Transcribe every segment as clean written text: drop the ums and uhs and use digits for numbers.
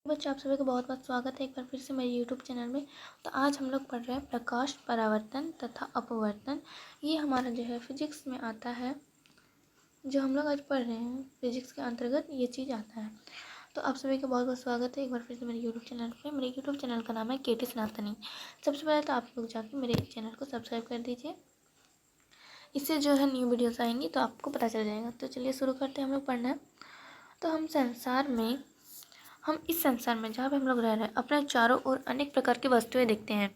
बच्चों, आप सभी का बहुत बहुत स्वागत है एक बार फिर से मेरे YouTube चैनल में। तो आज हम लोग पढ़ रहे हैं प्रकाश परावर्तन तथा अपवर्तन। ये हमारा जो है फिजिक्स में आता है। जो हम लोग आज पढ़ रहे हैं फिजिक्स के अंतर्गत ये चीज़ आता है। तो आप सभी का बहुत बहुत स्वागत है एक बार फिर से मेरे YouTube चैनल पे। मेरे YouTube चैनल का नाम है केटी सनातनी। सबसे पहले तो आप लोग जाके मेरे चैनल को सब्सक्राइब कर दीजिए। इससे जो है न्यू वीडियोज़ आएंगी तो आपको पता चल जाएगा। तो चलिए शुरू करते हैं हम लोग पढ़ना। तो हम इस संसार में जहाँ पे हम लोग रह रहे हैं अपने चारों ओर अनेक प्रकार की वस्तुएं देखते हैं।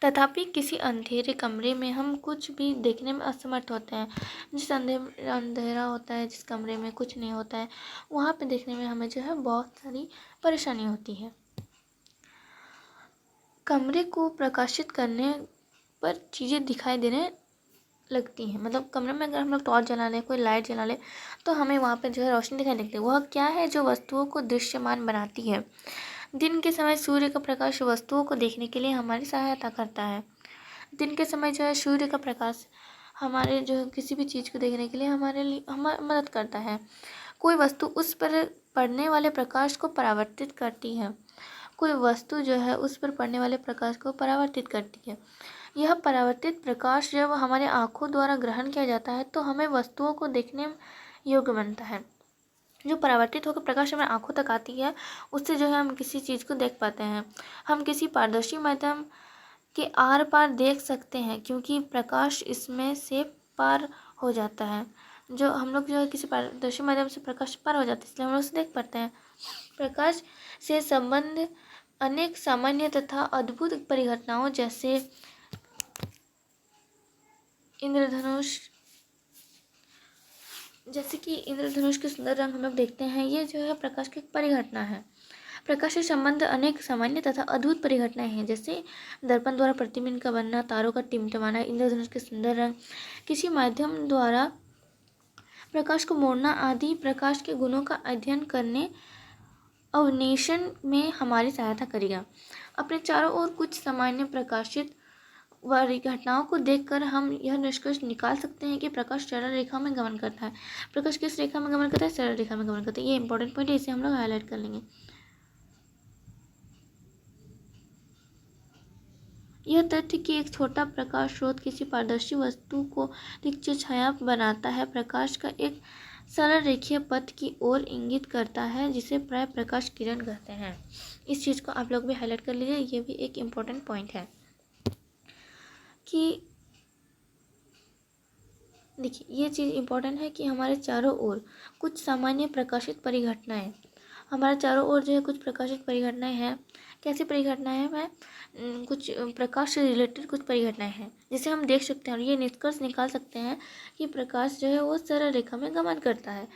तथापि किसी अंधेरे कमरे में हम कुछ भी देखने में असमर्थ होते हैं। जिस अंधेरा होता है, जिस कमरे में कुछ नहीं होता है, वहाँ पे देखने में हमें जो है बहुत सारी परेशानी होती है। कमरे को प्रकाशित करने पर चीज़ें दिखाई देने लगती हैं। मतलब कमरे में अगर हम लोग टॉर्च जला लें, कोई लाइट जला लें, तो हमें वहाँ पे जो है रोशनी दिखाई देती है। वह क्या है जो वस्तुओं को दृश्यमान बनाती है। दिन के समय सूर्य का प्रकाश वस्तुओं को देखने के लिए हमारी सहायता करता है। दिन के समय जो है सूर्य का प्रकाश हमारे जो है किसी भी चीज़ को देखने के लिए हमारी मदद करता है। कोई वस्तु उस पर पड़ने वाले प्रकाश को परावर्तित करती है। कोई वस्तु जो है उस पर पड़ने वाले प्रकाश को परावर्तित करती है। यह परावर्तित प्रकाश जब हमारे आँखों द्वारा ग्रहण किया जाता है तो हमें वस्तुओं को देखने योग्य बनता है। जो परावर्तित होकर प्रकाश हमारे आँखों तक आती है, उससे जो है हम किसी चीज़ को देख पाते हैं। हम किसी पारदर्शी माध्यम के आर पार देख सकते हैं क्योंकि प्रकाश इसमें से पार हो जाता है। जो हम लोग जो है किसी पारदर्शी माध्यम से प्रकाश पार हो जाता है, इसलिए हम लोग उसे देख पाते हैं। प्रकाश से संबंध अनेक सामान्य तथा अद्भुत परिघटनाओं जैसे इंद्रधनुष के सुंदर रंग हम लोग देखते हैं। ये जो है प्रकाश की एक परिघटना है। प्रकाश से संबंध अनेक सामान्य तथा अद्भुत परिघटनाएं हैं, जैसे दर्पण द्वारा प्रतिबिंब का बनना, तारों का टिमटिमाना, इंद्रधनुष के सुंदर रंग, किसी माध्यम द्वारा प्रकाश को मोड़ना आदि प्रकाश के गुणों का अध्ययन करने अवनेषण में हमारी सहायता करेगा। अपने चारों ओर कुछ सामान्य प्रकाशित वाली घटनाओं को देखकर हम यह निष्कर्ष निकाल सकते हैं कि प्रकाश सरल रेखा में गमन करता है। प्रकाश किस रेखा में गमन करता है? सरल रेखा में गमन करता है। ये इंपॉर्टेंट पॉइंट है, इसे हम लोग हाईलाइट कर लेंगे। यह तथ्य कि एक छोटा प्रकाश स्रोत किसी पारदर्शी वस्तु को तीक्ष्ण छाया बनाता है, प्रकाश का एक सरल रेखीय पथ की ओर इंगित करता है, जिसे प्राय प्रकाश किरण कहते हैं। इस चीज़ को आप लोग भी हाईलाइट कर लीजिए, ये भी एक इम्पोर्टेंट पॉइंट है। कि देखिए ये चीज़ इम्पोर्टेंट है कि हमारे चारों ओर कुछ सामान्य प्रकाशित परिघटनाएं, हमारे चारों ओर जो है कुछ प्रकाशित परिघटनाएं हैं। कैसी परिघटनाएं हैं? कुछ प्रकाश से रिलेटेड कुछ परिघटनाएं हैं जिसे हम देख सकते हैं और ये निष्कर्ष निकाल सकते हैं कि प्रकाश जो है वो सरल रेखा में गमन करता है,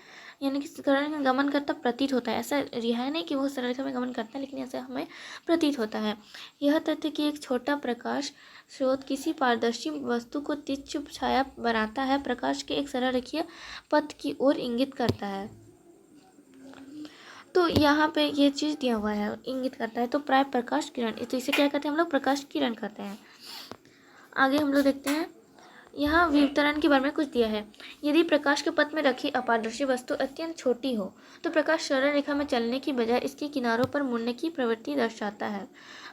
यानी कि सरल रेखा में गमन करता प्रतीत होता है। ऐसा है नहीं कि वो सरल रेखा में गमन करता है, लेकिन ऐसा हमें प्रतीत होता है। यह तथ्य कि एक छोटा प्रकाश स्रोत किसी पारदर्शी वस्तु को तीक्ष्ण छाया बनाता है, प्रकाश के एक सरल रेखीय पथ की ओर इंगित करता है। तो यहाँ पे ये चीज़ दिया हुआ है, इंगित करता है, तो प्राय प्रकाश किरण, तो इसे क्या कहते हैं हम लोग? प्रकाश किरण कहते हैं। आगे हम लोग देखते हैं, यहाँ विवर्तन के बारे में कुछ दिया है। यदि प्रकाश के पथ में रखी अपारदर्शी वस्तु अत्यंत छोटी हो तो प्रकाश सरल रेखा में चलने की बजाय इसके किनारों पर मुड़ने की प्रवृत्ति दर्शाता है।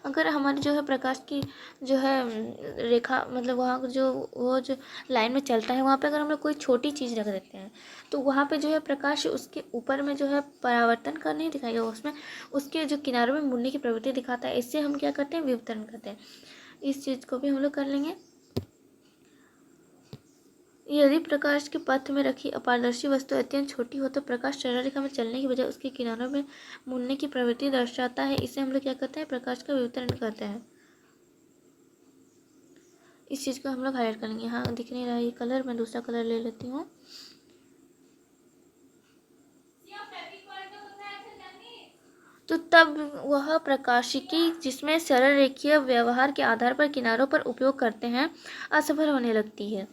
अगर हमारे जो है प्रकाश की जो है रेखा, मतलब वहाँ जो लाइन में चलता है, वहाँ पे अगर हम लोग कोई छोटी चीज़ रख देते हैं तो वहाँ पे जो है प्रकाश उसके ऊपर में जो है परावर्तन का नहीं दिखाएगा, उसमें उसके जो किनारों में मुड़ने की प्रवृत्ति दिखाता है। इससे हम क्या करते हैं? विवर्तन करते हैं। इस चीज़ को भी हम लोग कर लेंगे। यदि प्रकाश के पथ में रखी अपारदर्शी वस्तु अत्यंत छोटी हो तो प्रकाश सरल रेखा में चलने की बजाय उसके किनारों में मुड़ने की प्रवृत्ति दर्शाता है। इसे हम लोग क्या कहते हैं? प्रकाश का विवर्तन कहते हैं। इस चीज़ को हम लोग हाईलाइट करेंगे। यहाँ दिख नहीं रहा है ये कलर, मैं दूसरा कलर ले लेती हूँ। तो तब वह प्रकाशिकी जिसमें सरल रेखीय व्यवहार के आधार पर किनारों पर उपयोग करते हैं असफल होने लगती है।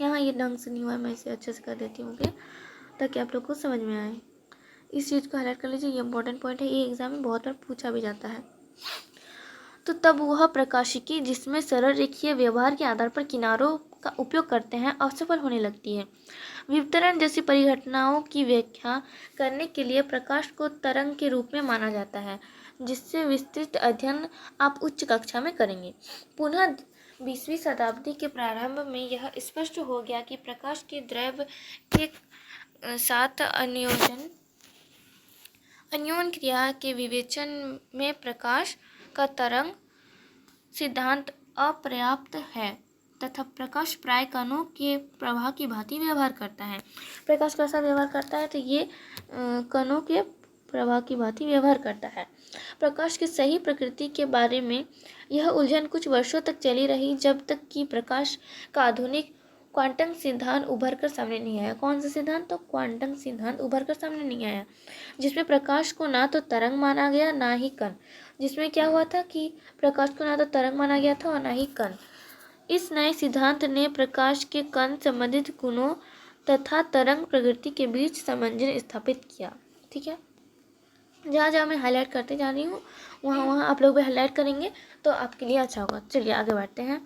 यहाँ ये ढंग से नहीं हुआ, मैं इसे अच्छे से कर देती हूँ ताकि आप लोग को समझ में आए। इस चीज़ को हाईलाइट कर लीजिए, ये इंपॉर्टेंट पॉइंट है, ये एग्जाम में बहुत बार पूछा भी जाता है। तो तब वह प्रकाशिकी जिसमें सरल रेखीय व्यवहार के आधार पर किनारों का उपयोग करते हैं असफल होने लगती है। विवर्तन जैसी परिघटनाओं की व्याख्या करने के लिए प्रकाश को तरंग के रूप में माना जाता है, जिससे विस्तृत अध्ययन आप उच्च कक्षा में करेंगे। पुनः 20वीं शताब्दी के प्रारंभ में यह स्पष्ट हो गया कि प्रकाश के द्रव्य के साथ अन्योन क्रिया के विवेचन में प्रकाश का तरंग सिद्धांत अपर्याप्त है तथा प्रकाश प्राय कणों के प्रवाह की भांति व्यवहार करता है। प्रकाश कैसा व्यवहार करता है? तो ये कणों के प्रवाह की भांति व्यवहार करता है। प्रकाश की सही प्रकृति के बारे में यह उलझन कुछ वर्षों तक चली रही, जब तक कि प्रकाश का आधुनिक क्वांटम सिद्धांत उभर कर सामने नहीं आया। कौन सा सिद्धांत? तो क्वांटम सिद्धांत उभर कर सामने नहीं आया, जिसमें प्रकाश को ना तो तरंग माना गया ना ही कण। जिसमें क्या हुआ था कि प्रकाश को ना तो तरंग माना गया था और ना ही कण। इस नए सिद्धांत ने प्रकाश के कण संबंधित गुणों तथा तरंग प्रकृति के बीच सामंजस्य स्थापित किया। ठीक है, जहाँ जहाँ मैं हाईलाइट करते जा रही हूँ वहाँ वहाँ आप लोग भी हाईलाइट करेंगे तो आपके लिए अच्छा होगा। चलिए आगे बढ़ते हैं।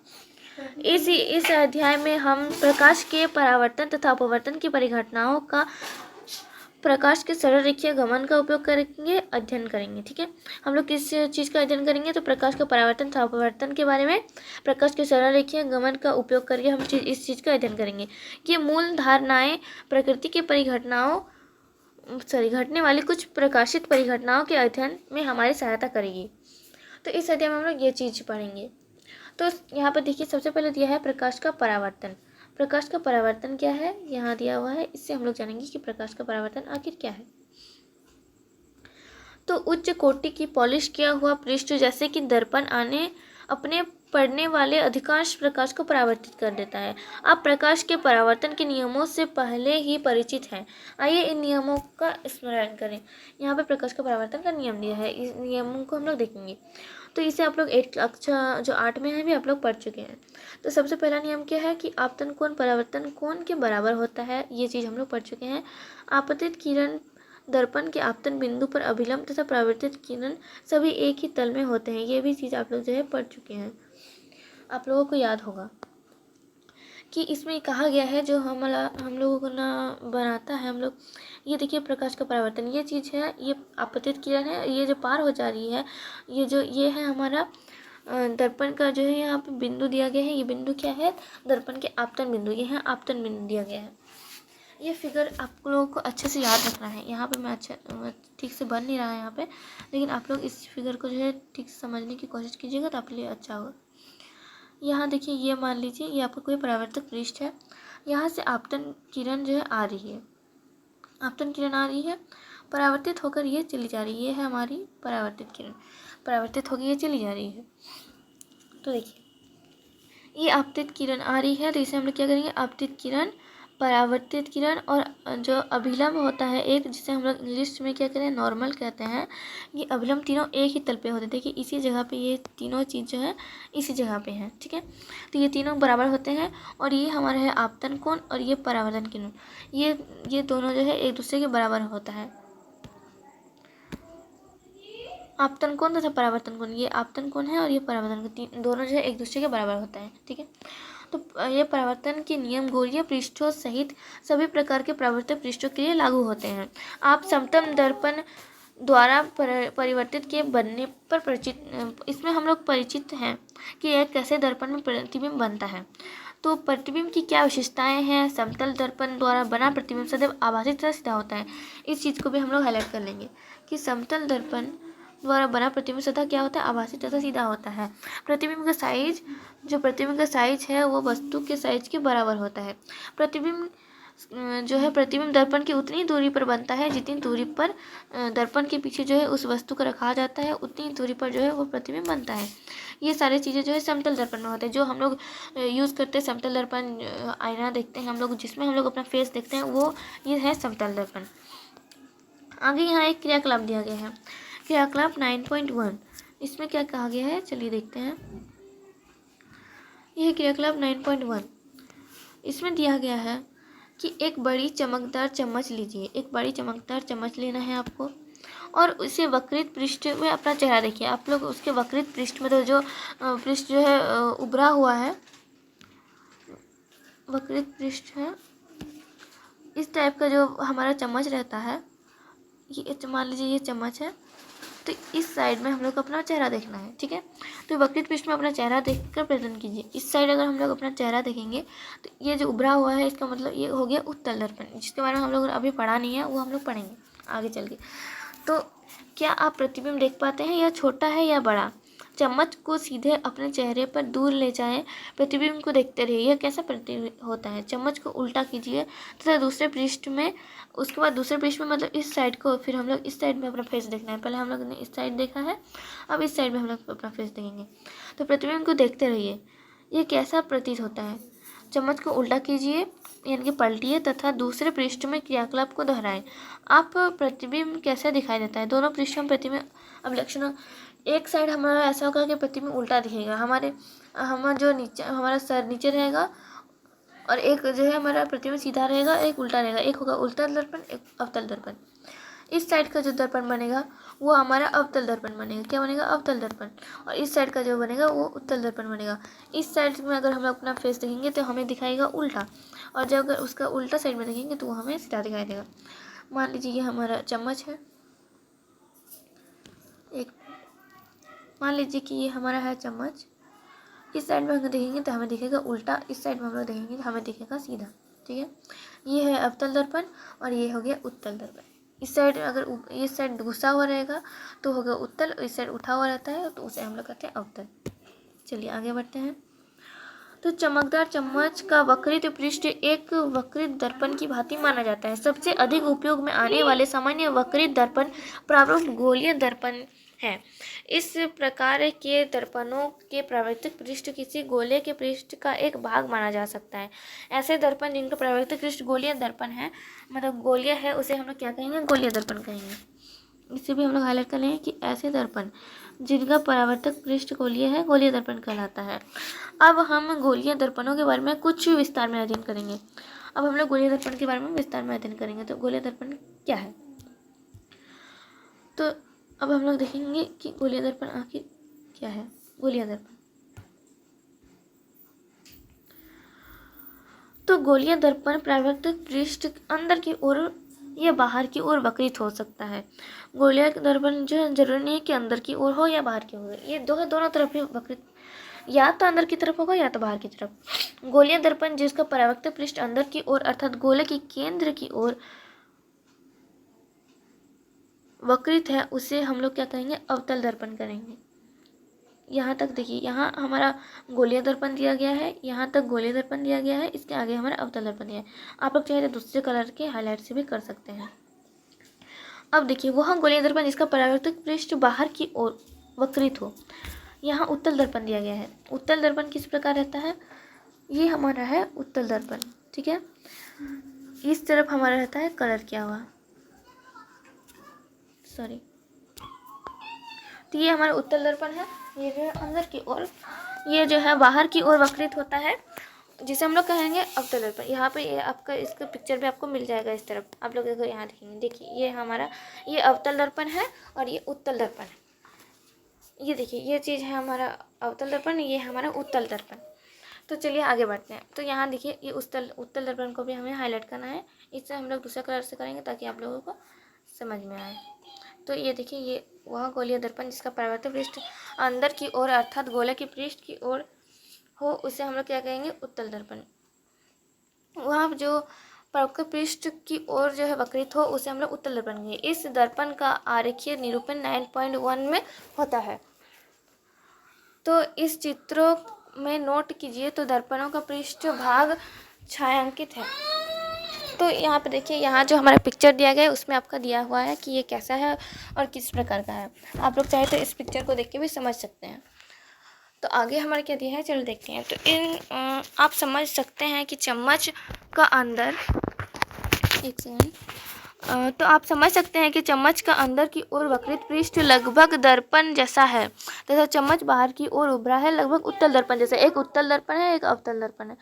इस अध्याय में हम प्रकाश के परावर्तन तथा अपवर्तन की परिघटनाओं का प्रकाश के सरल रेखीय गमन का उपयोग करेंगे, अध्ययन करेंगे। ठीक है, हम लोग किस चीज़ का अध्ययन करेंगे? तो प्रकाश का परावर्तन तथा अपवर्तन के बारे में प्रकाश के सरल रेखीय गमन का उपयोग करके हम इस चीज़ का अध्ययन करेंगे। ये मूल धारणाएं प्रकृति के घटने वाली कुछ प्रकाशित परिघटनाओं के अध्ययन में हमारी सहायता करेगी। तो इस अध्याय में हम लोग ये चीज़ पढ़ेंगे। तो यहाँ पर देखिए, सबसे पहले दिया है प्रकाश का परावर्तन। प्रकाश का परावर्तन क्या है? यहाँ दिया हुआ है, इससे हम लोग जानेंगे कि प्रकाश का परावर्तन आखिर क्या है। तो उच्च कोटि की पॉलिश किया हुआ पृष्ठ जैसे कि दर्पण अपने पड़ने वाले अधिकांश प्रकाश को परावर्तित कर देता है। आप प्रकाश के परावर्तन के नियमों से पहले ही परिचित हैं। आइए इन नियमों का स्मरण करें। यहाँ पे प्रकाश का परावर्तन का नियम दिया है, इस नियमों को हम लोग देखेंगे। तो इसे आप लोग 8 में है भी आप लोग पढ़ चुके हैं। तो सबसे पहला नियम क्या है कि आपतन कोण परावर्तन कोण के बराबर होता है। ये चीज़ हम लोग पढ़ चुके हैं। आपतित किरण दर्पण के आपतन बिंदु पर अभिलंब तथा परावर्तित किरण सभी एक ही तल में होते हैं। ये भी चीज़ आप लोग जो है पढ़ चुके हैं, आप लोगों को याद होगा कि इसमें कहा गया है जो हम लोगों को ना बनाता है। हम लोग ये देखिए प्रकाश का परावर्तन, ये चीज़ है, ये आपतित किरण है, ये जो पार हो जा रही है, ये है हमारा दर्पण का जो है यहाँ पे बिंदु दिया गया है। ये बिंदु क्या है? दर्पण के आपतन बिंदु, ये है आपतन बिंदु दिया गया है। ये फिगर आप लोगों को अच्छे से याद रखना है। यहाँ पे मैं ठीक से बन नहीं रहा है यहाँ पे, लेकिन आप लोग इस फिगर को जो है ठीक से समझने की कोशिश कीजिएगा तो आपके लिए अच्छा होगा। यहाँ देखिए, ये मान लीजिए ये आपका कोई परावर्तक पृष्ठ है। यहाँ से आपतन किरण जो है आ रही है, आपतन किरण आ रही है, परावर्तित होकर ये चली जा रही है। ये है हमारी परावर्तित किरण, परावर्तित होकर ये चली जा रही है। तो देखिए ये आपतित किरण आ रही है, तो इसे हम लोग क्या करेंगे? आपतित किरण, परावर्तित किरण और जो अभिलंब होता है एक, जिसे हम लोग इंग्लिश में क्या करें? नॉर्मल कहते हैं। ये अभिलंब तीनों एक ही तल पे होते हैं। देखिए इसी जगह पे ये तीनों चीज़ जो है इसी जगह पे है। ठीक है, तो ये तीनों बराबर होते हैं और ये हमारा है आपतन कोण और ये परावर्तन किरण। ये दोनों जो है एक दूसरे के बराबर होता है। आपतन कोण तथा परावर्तन कोण, ये आपतन कोण है और ये परावर्तन कोण, दोनों जो है एक दूसरे के बराबर होता है। ठीक है, तो ये परावर्तन के नियम गोलीय पृष्ठों सहित सभी प्रकार के परावर्तित पृष्ठों के लिए लागू होते हैं। आप समतल दर्पण द्वारा परिवर्तित के बनने पर परिचित, इसमें हम लोग परिचित हैं कि यह कैसे दर्पण में प्रतिबिंब बनता है। तो प्रतिबिंब की क्या विशेषताएं हैं? समतल दर्पण द्वारा बना प्रतिबिंब सदैव आभासी तथा सीधा होता है। इस चीज़ को भी हम लोग हाईलाइट कर लेंगे कि समतल दर्पण द्वारा बना प्रतिबिंब सतह क्या होता है? आभासी तथा सीधा होता है। प्रतिबिंब का साइज, जो प्रतिबिंब का साइज है वो वस्तु के साइज के बराबर होता है। प्रतिबिंब जो है प्रतिबिंब दर्पण की उतनी दूरी पर बनता है जितनी दूरी पर दर्पण के पीछे जो है उस वस्तु को रखा जाता है, उतनी दूरी पर जो है वो प्रतिबिंब बनता है। ये सारी चीज़ें जो है समतल दर्पण में होते हैं। जो हम लोग यूज़ करते हैं समतल दर्पण, आईना देखते हैं हम लोग, जिसमें हम लोग अपना फेस देखते हैं, वो ये है समतल दर्पण। आगे यहाँ एक क्रियाकलाप दिया गया है, क्रियाकलाप 9.1। इसमें क्या कहा गया है? चलिए देखते हैं। यह क्रियाकलाप 9.1, इसमें दिया गया है कि एक बड़ी चमकदार चम्मच लीजिए। एक बड़ी चमकदार चम्मच लेना है आपको और उसे वक्रित पृष्ठ में अपना चेहरा देखिए। आप लोग उसके वक्रित पृष्ठ में, तो जो पृष्ठ जो है उभरा हुआ है, वक्रित पृष्ठ है, इस टाइप का जो हमारा चम्मच रहता है, ये मान लीजिए ये चम्मच है, तो इस साइड में हम लोग को अपना चेहरा देखना है, ठीक है। तो वक्रित पृष्ठ में अपना चेहरा देखकर प्रेजेंट कीजिए। इस साइड अगर हम लोग अपना चेहरा देखेंगे तो ये जो उभरा हुआ है इसका मतलब ये हो गया उत्तल दर्पण, जिसके बारे में हम लोग अभी पढ़ा नहीं है, वो हम लोग पढ़ेंगे आगे चल के। तो क्या आप प्रतिबिंब देख पाते हैं, यह छोटा है या बड़ा? चम्मच को सीधे अपने चेहरे पर दूर ले जाएं, प्रतिबिंब को देखते रहिए। यह कैसा प्रतिबिंब होता है? चम्मच को उल्टा कीजिए तथा दूसरे पृष्ठ में, उसके बाद दूसरे पृष्ठ में मतलब इस साइड को, फिर हम लोग इस साइड में अपना फेस देखना है। पहले हम लोग ने इस साइड देखा है, अब इस साइड में हम लोग अपना फेस देखेंगे। तो प्रतिबिंब को देखते रहिए, ये कैसा प्रतीत होता है? चम्मच को उल्टा कीजिए यानी कि पलटिए तथा दूसरे पृष्ठ में क्रियाकलाप को दोहराएं। आप प्रतिबिंब कैसे दिखाई देता है? दोनों पृष्ठों में प्रतिबिंब अभिलक्षण, एक साइड हमारा ऐसा होगा कि प्रतिबिंब उल्टा दिखेगा, हम जो नीचे हमारा सर नीचे रहेगा, और एक जो है हमारा प्रतिबिंब सीधा रहेगा, एक उल्टा रहेगा। एक होगा उल्टल दर्पण, एक अवतल दर्पण। इस साइड का जो दर्पण बनेगा वो हमारा अवतल दर्पण बनेगा। क्या बनेगा? अवतल दर्पण। और इस साइड का जो बनेगा वो उत्तल दर्पण बनेगा। इस साइड में अगर हम लोग अपना फेस देखेंगे तो हमें दिखाएगा उल्टा, और जब अगर उसका उल्टा साइड में देखेंगे तो वो हमें सीधा दिखाई देगा। मान लीजिए ये हमारा चम्मच है, एक मान लीजिए कि ये हमारा है चम्मच। इस साइड में हम देखेंगे तो हमें दिखेगा उल्टा, इस साइड में हम लोग देखेंगे तो हमें दिखेगा सीधा, ठीक है। ये है अवतल दर्पण और ये हो गया उत्तल दर्पण। इस साइड अगर इस साइड घुसा हुआ रहेगा तो होगा उत्तल, इस साइड उठा हुआ रहता है तो उसे हम लोग कहते हैं अवतल। चलिए आगे बढ़ते हैं। तो चमकदार चम्मच का वक्रित पृष्ठ एक वक्रित दर्पण की भांति माना जाता है। सबसे अधिक उपयोग में आने वाले सामान्य वक्रित दर्पण प्रारंभ गोलीय दर्पण है। इस प्रकार के दर्पणों के प्रावर्तिक पृष्ठ किसी गोले के पृष्ठ का एक भाग माना जा सकता है। ऐसे दर्पण जिनका प्रावर्तिक पृष्ठ गोलीय दर्पण है, मतलब गोलीय है, उसे हम लोग क्या कहेंगे? गोलीय दर्पण कहेंगे। इसे भी हम लोग हाईलाइट कर लेंगे कि ऐसे दर्पण जिनका परावर्तक पृष्ठ गोलीय है, गोलीय दर्पण कहलाता है। अब हम गोलीय दर्पणों के बारे में कुछ विस्तार में अध्ययन करेंगे। अब हम लोग गोलीय दर्पण के बारे में विस्तार में अध्ययन करेंगे। तो गोलीय दर्पण क्या है? तो अब हम लोग देखेंगे कि गोलीय दर्पण आखिर क्या है। गोलीय दर्पण, तो गोलीय दर्पण परावर्तक पृष्ठ अंदर की ओर या बाहर की ओर वक्रित हो सकता है। गोलीय दर्पण जो जरूरी नहीं है कि अंदर की ओर हो या बाहर की ओर, ये दोनों तरफ ही वक्रित, या तो अंदर की तरफ होगा या तो बाहर की तरफ। गोलीय दर्पण जिसका परावर्तक पृष्ठ अंदर की ओर अर्थात गोले की केंद्र की ओर वक्रित है, उसे हम लोग क्या कहेंगे? अवतल दर्पण करेंगे। यहाँ तक देखिए, यहाँ हमारा गोलीय दर्पण दिया गया है, यहाँ तक गोलीय दर्पण दिया गया है, इसके आगे हमारा अवतल दर्पण दिया है। आप लोग चाहे तो दूसरे कलर के हाईलाइट से भी कर सकते हैं। अब देखिए, वह गोलीय दर्पण जिसका परावर्तक पृष्ठ बाहर की ओर वक्रित हो, यहाँ उत्तल दर्पण दिया गया है। उत्तल दर्पण किस प्रकार रहता है? ये हमारा है उत्तल दर्पण, ठीक है। इस तरफ हमारा रहता है कलर किया हुआ, सॉरी। तो ये हमारा उत्तल दर्पण है, ये जो है अंदर की ओर, ये जो है बाहर की ओर वक्रित होता है, जिसे हम लोग कहेंगे अवतल दर्पण। यहाँ पे ये आपका इसका पिक्चर भी आपको मिल जाएगा इस तरफ। आप लोग देखो, यहाँ देखेंगे, देखिए ये हमारा ये अवतल दर्पण है और ये उत्तल दर्पण है। ये देखिए, ये चीज़ है हमारा अवतल दर्पण, ये हमारा उत्तल दर्पण। तो चलिए आगे बढ़ते हैं। तो यहाँ देखिए, ये उत्तल दर्पण को भी हमें हाईलाइट करना है। इससे हम लोग दूसरे कलर से करेंगे ताकि आप लोगों को समझ में आए। तो ये देखिए, ये वह गोलीय दर्पण जिसका परावर्तक पृष्ठ अंदर की ओर अर्थात गोले के पृष्ठ की ओर हो, उसे हम लोग क्या कहेंगे? उत्तल दर्पण। वह जो परावर्तक पृष्ठ की ओर जो है वक्रित हो, उसे हम लोग उत्तल दर्पण कहेंगे। इस दर्पण का आरेखीय निरूपण 9.1 में होता है। तो इस चित्रों में नोट कीजिए, तो दर्पणों का पृष्ठ भाग छायांकित है। तो यहाँ पे देखिए, यहाँ जो हमारा पिक्चर दिया गया है उसमें आपका दिया हुआ है कि ये कैसा है और किस प्रकार का है। आप लोग चाहे तो इस पिक्चर को देख के भी समझ सकते हैं। तो आगे हमारे क्या दिया है, चलो देखते हैं। तो आप समझ सकते हैं कि चम्मच का अंदर, एक सेकंड, तो आप समझ सकते हैं कि चम्मच का अंदर की ओर वक्रित पृष्ठ लगभग दर्पण जैसा है तथा चम्मच बाहर की ओर उभरा है लगभग उत्तल दर्पण जैसा। एक उत्तल दर्पण है, एक अवतल दर्पण है।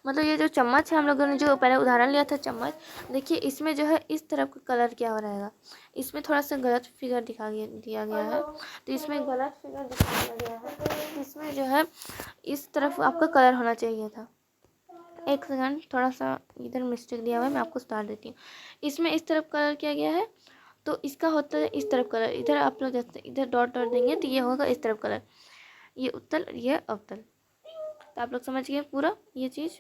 मतलब ये जो चम्मच है, हम लोगों ने जो पहले उदाहरण लिया था चम्मच, देखिए इसमें जो है इस तरफ का कलर क्या हो रहेगा, इसमें थोड़ा सा गलत फिगर दिया गया है। तो इसमें गलत फिगर दिखाया गया है, इसमें जो है इस तरफ आपका कलर होना चाहिए था। एक सेकंड, थोड़ा सा इधर मिस्टेक दिया हुआ है, मैं आपको सुधार देती हूँ। इसमें इस तरफ कलर किया गया है, तो इसका होता है इस तरफ कलर। इधर आप लोग जैसे इधर डॉट डॉट देंगे तो ये होगा इस तरफ कलर, ये उत्तल, ये अवतल। तो आप लोग समझ गए पूरा ये चीज़।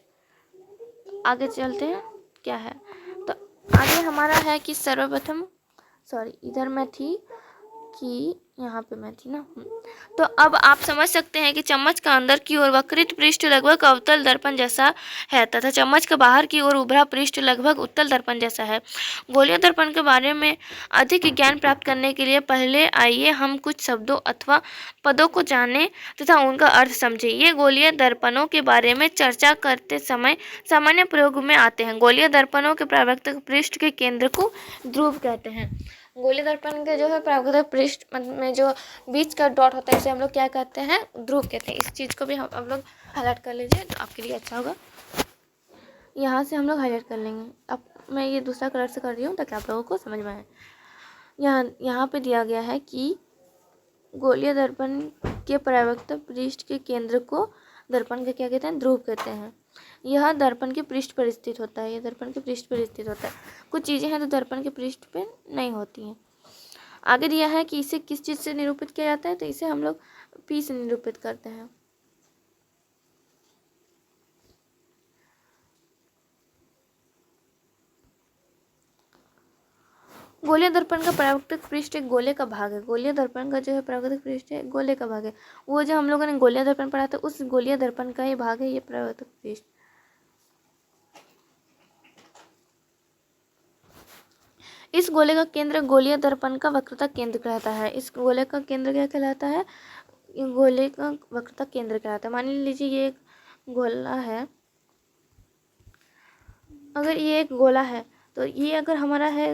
आगे चलते हैं क्या है। तो आगे हमारा है कि सर्वप्रथम, सॉरी इधर मैं थी कि यहाँ पे मैं थी ना। तो अब आप समझ सकते हैं कि चम्मच का अंदर की ओर वक्रित पृष्ठ लगभग अवतल दर्पण जैसा है तथा चम्मच का बाहर की ओर उभरा पृष्ठ लगभग उत्तल दर्पण जैसा है। गोलीय दर्पण के बारे में अधिक ज्ञान प्राप्त करने के लिए पहले आइए हम कुछ शब्दों अथवा पदों को जानें तथा उनका अर्थ समझें। ये गोलीय दर्पणों के बारे में चर्चा करते समय सामान्य प्रयोग में आते हैं। गोलीय दर्पणों के परावर्तक पृष्ठ के केंद्र को ध्रुव कहते हैं। गोलीय दर्पण के जो है परावर्तक पृष्ठ में जो बीच का डॉट होता है इसे हम लोग क्या कहते हैं, ध्रुव कहते हैं। इस चीज़ को भी हम लोग हाईलाइट कर लीजिए तो आपके लिए अच्छा होगा। यहाँ से हम लोग हाईलाइट कर लेंगे। अब मैं ये दूसरा कलर से कर रही हूँ ताकि आप लोगों को समझ में आए। यहाँ पे दिया गया है कि गोलीय दर्पण के परावर्तक पृष्ठ के केंद्र को दर्पण के क्या कहते हैं, ध्रुव कहते हैं। यह दर्पण के पृष्ठ पर स्थित होता है, यह दर्पण के पृष्ठ पर स्थित होता है। कुछ चीज़ें हैं तो दर्पण के पृष्ठ पे नहीं होती हैं। आगे दिया है कि इसे किस चीज़ से निरूपित किया जाता है, तो इसे हम लोग P से निरूपित करते हैं। गोलीय दर्पण का परावर्तक पृष्ठ एक गोले का भाग है। गोलीय दर्पण का जो है परावर्तक पृष्ठ है गोले का भाग है। वो जो हम लोगों ने गोलीय दर्पण पढ़ा था उस गोलीय दर्पण का ही भाग है ये परावर्तक पृष्ठ। इस गोले का केंद्र गोलीय दर्पण का वक्रता केंद्र कहलाता है। इस गोले का केंद्र क्या कहलाता है, गोले का वक्रता केंद्र कहलाता है। मान लीजिए ये एक गोला है, अगर ये एक गोला है तो ये अगर हमारा है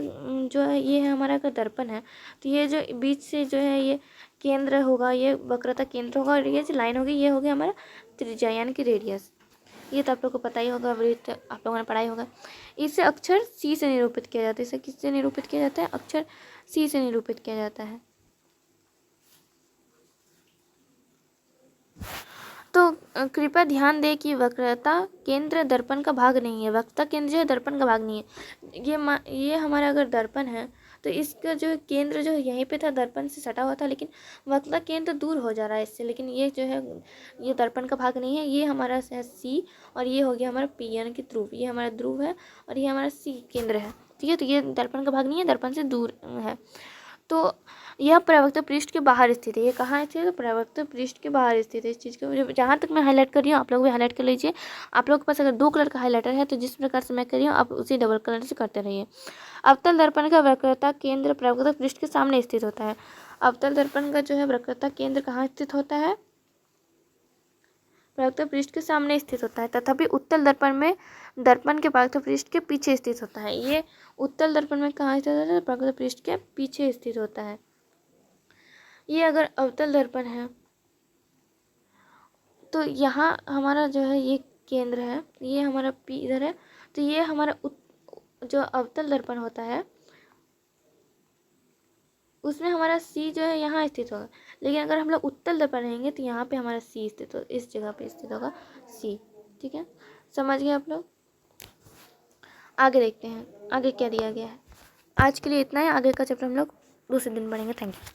जो है ये है हमारा अगर दर्पण है तो ये जो बीच से जो है ये केंद्र होगा, ये वक्रता केंद्र होगा और ये जो लाइन होगी ये होगी हमारा त्रिज्या यानी कि रेडियस। ये तो आप लोग को पता ही होगा, वृत्त आप लोगों ने पढ़ाई होगा। इसे अक्षर सी से निरूपित किया जाता है। इसे किससे निरूपित किया जाता है, अक्षर सी से निरूपित किया जाता है। तो कृपया ध्यान दें कि वक्रता केंद्र दर्पण का भाग नहीं है। वक्रता केंद्र जो है दर्पण का भाग नहीं है। ये हमारा अगर दर्पण है तो इसका जो है केंद्र जो है यहीं पे था, दर्पण से सटा हुआ था, लेकिन वक्रता केंद्र दूर हो जा रहा है इससे। लेकिन ये जो है ये दर्पण का भाग नहीं है, ये हमारा है सी और ये हो गया हमारा पी यानी कि ध्रुव। ये हमारा ध्रुव है और ये हमारा सी केंद्र है, ठीक है। तो ये दर्पण का भाग नहीं है, दर्पण से दूर है। तो यह परावर्तक पृष्ठ के बाहर स्थित है। ये कहाँ स्थित है, तो परावर्तक पृष्ठ के बाहर स्थित है। इस चीज़ को जहाँ तक मैं हाईलाइट कर रही हूँ आप लोग भी हाईलाइट कर लीजिए। आप लोग के पास अगर 2 कलर का हाईलाइटर है तो जिस प्रकार से मैं कर रही हूँ आप उसी डबल कलर से करते रहिए। अवतल दर्पण का वक्रता केंद्र परावर्तक पृष्ठ के सामने स्थित होता है। अवतल दर्पण का जो है वक्रता केंद्र कहाँ स्थित होता है, परावर्तक पृष्ठ के सामने स्थित होता है। तथापि उत्तल दर्पण में दर्पण के परावर्तक पृष्ठ के पीछे स्थित होता है। ये उत्तल दर्पण में कहाँ स्थित होता है, परावर्तक पृष्ठ के पीछे स्थित होता है। ये अगर अवतल दर्पण है तो यहाँ हमारा जो है ये केंद्र है, ये हमारा पी इधर है, तो ये हमारा जो अवतल दर्पण होता है उसमें हमारा सी जो है यहाँ स्थित होगा। लेकिन अगर हम लोग उत्तल दर्पण रहेंगे तो यहाँ पे हमारा सी स्थित हो, इस जगह पे स्थित होगा सी, ठीक है। समझ गए आप लोग। आगे देखते हैं आगे क्या दिया गया है। आज के लिए इतना है, आगे का चैप्टर हम लोग दूसरे दिन पढ़ेंगे। Thank you.